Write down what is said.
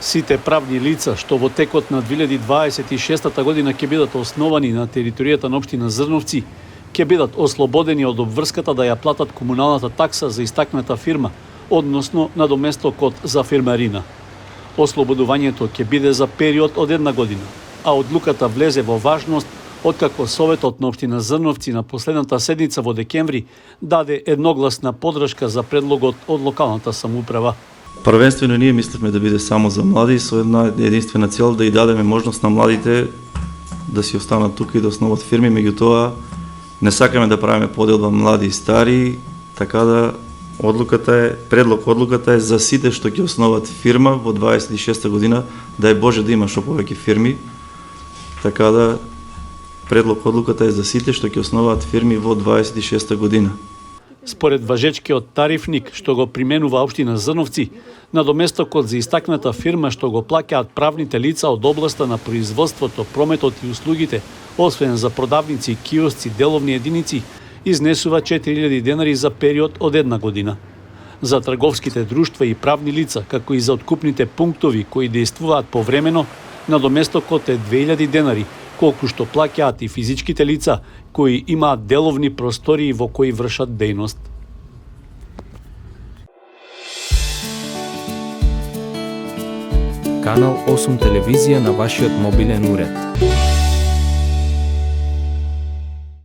Сите правни лица што во текот на 2026 година ќе бидат основани на територијата на општина Зрновци, ќе бидат ослободени од обврската да ја платат комуналната такса за истакната фирма, односно надоместокот за фирмарина. Ослободувањето ќе биде за период од 1 година, а одлуката влезе во важност откако Советот на општина Зрновци на последната седница во декември даде едногласна поддршка за предлогот од локалната самоуправа. Првенствено ние мислевме да биде само за млади, со една единствена цел да и дадеме можност на младите да си останат тука и да основат фирми, меѓутоа не сакаме да правиме поделба млади и стари, така да одлуката е за сите што ќе основат фирма во 26 година, да е Боже да има што повеќе фирми, така да одлуката е за сите што ќе основаат фирми во 26 година. Според важечкиот тарифник што го применува општина Зрновци, надоместокот за истакната фирма што го плаќаат правните лица од областа на производството, прометот и услугите, освен за продавници, киосци, деловни единици, изнесува 4000 денари за период од 1 година. За трговските друштва и правни лица, како и за откупните пунктови кои действуваат повремено, надоместокот е 2000 денари, колку што плаќаат и физичките лица кои имаат деловни простории во кои вршат дејност. Канал 8 телевизија на вашиот мобилен уред.